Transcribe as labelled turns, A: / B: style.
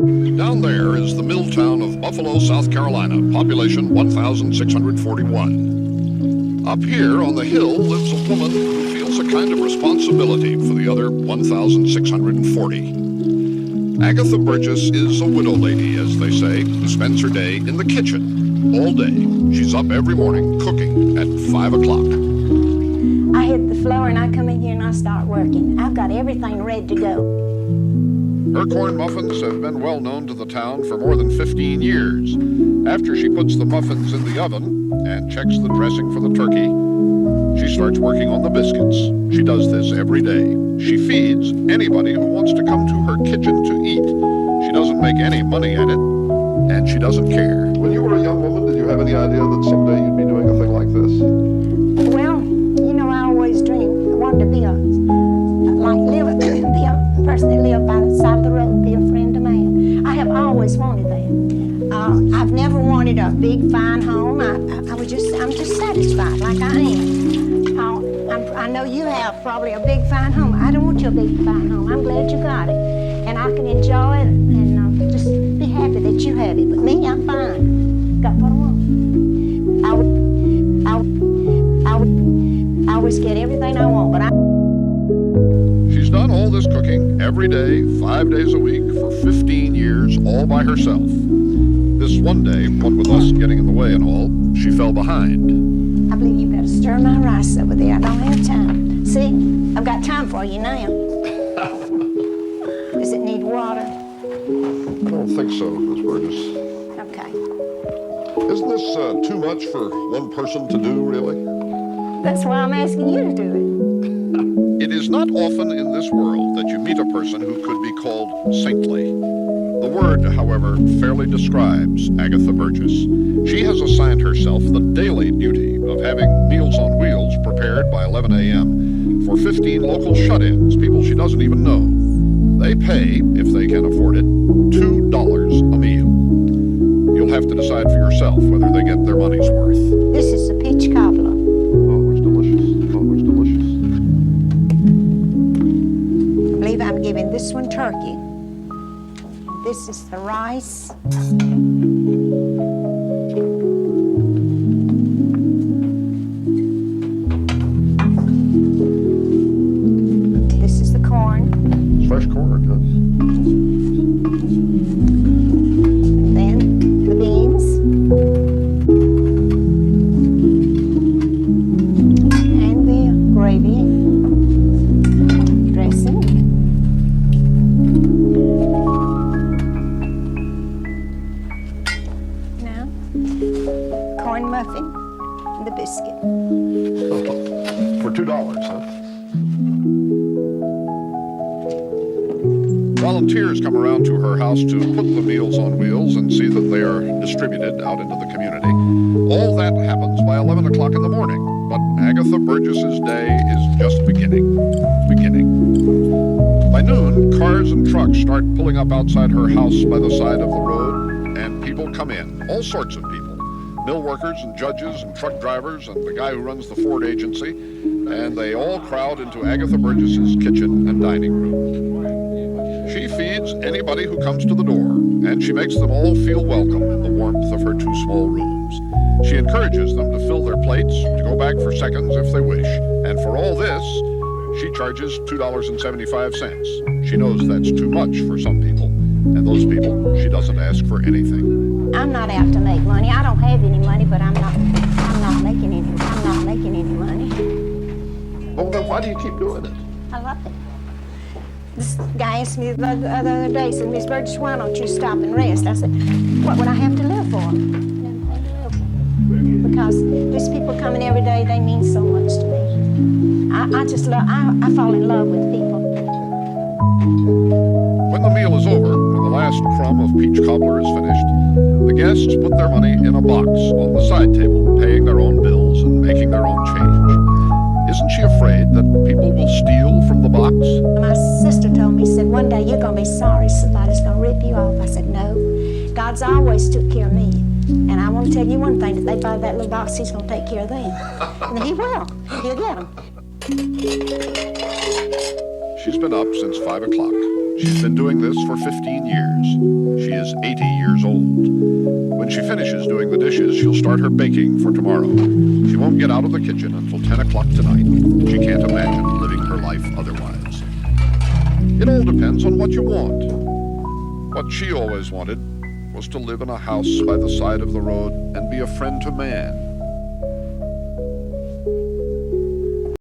A: Down there is the mill town of Buffalo, South Carolina, population 1,641. Up here on the hill lives a woman who feels a kind of responsibility for the other 1,640. Agatha Burgess is a widow lady, as they say, who spends her day in the kitchen all day. She's up every morning cooking at 5 o'clock.
B: I hit the floor and I come in here and I start working. I've got everything ready to go.
A: Her corn muffins have been well known to the town for more than 15 years. After she puts the muffins in the oven and checks the dressing for the turkey, she starts working on the biscuits. She does this every day. She feeds anybody who wants to come to her kitchen to eat. She doesn't make any money at it, and she doesn't care.
C: When you were a young woman, did you have any idea that someday you'd be doing a thing like this?
B: Well, you know, I always dreamed. I wanted to be a person that lived by the side of the road, be a friend to man. I have always wanted that. I've never wanted a big, fine home. I'm just satisfied like I am. I know you have probably a big, fine home. I don't want your big, fine home. I'm glad you got it. And I can enjoy it and just be happy that you have it. But me, I'm fine. Got what I want. I always get everything I want, but
A: She's done all this cooking every day, 5 days a week, for 15 years, all by herself. This one day, what with us getting in the way and all, she fell behind.
B: I believe you better stir my rice over there. I don't have time. See, I've got time for you now. Does it need water?
C: I don't think so, Miss Burgess.
B: Okay.
C: Isn't this too much for one person to do, really?
B: That's why I'm asking you to do it.
A: It is not often in this world that you meet a person who could be called saintly. The word, however, fairly describes Agatha Burgess. She has assigned herself the daily duty of having Meals on Wheels prepared by 11 a.m. for 15 local shut-ins, people she doesn't even know. They pay, if they can afford it, $2 a meal. You'll have to decide for yourself whether they get their money's worth.
B: This is a peach cobbler.
C: Oh, it's delicious. Oh, it's delicious.
B: I believe I'm giving this one turkey. This is the rice. This is the corn.
C: It's fresh corn, huh?
B: And then the beans. And the gravy. Dressing. Corn muffin and the biscuit.
C: For $2, huh?
A: Volunteers come around to her house to put the Meals on Wheels and see that they are distributed out into the community. All that happens by 11 o'clock in the morning, but Agatha Burgess's day is just beginning. By noon, cars and trucks start pulling up outside her house by the side of the road, and people come in, all sorts of people. Mill workers and judges and truck drivers and the guy who runs the Ford agency, and they all crowd into Agatha Burgess's kitchen and dining room. She feeds anybody who comes to the door, and she makes them all feel welcome in the warmth of her 2 small rooms. She encourages them to fill their plates, to go back for seconds if they wish, and for all this, she charges $2.75. She knows that's too much for some people, and those people she doesn't ask for anything.
B: I'm not out to make money. I don't have any money, but I'm not making any money.
C: Well, then why do you keep doing it?
B: I love it. This guy asked me the other day, said, Miss Burgess, why don't you stop and rest? I said, what would I have to live for? Because these people coming every day, they mean so much to me. I fall in love with people.
A: When the meal is over, when the last crumb of peach cobbler is finished, the guests put their money in a box on the side table, paying their own bills and making their own change. Isn't she afraid that people will steal from the box?
B: My sister told me, said, one day you're going to be sorry somebody's going to rip you off. I said, no. God's always took care of me. And I want to tell you one thing, if they buy that little box, he's going to take care of them. And he will. He'll get them.
A: She's been up since 5 o'clock. She's been doing this for 15 years. She is 80 years old. When she finishes doing the dishes, she'll start her baking for tomorrow. She won't get out of the kitchen until 10 o'clock tonight. She can't imagine living her life otherwise. It all depends on what you want. What she always wanted was to live in a house by the side of the road and be a friend to man.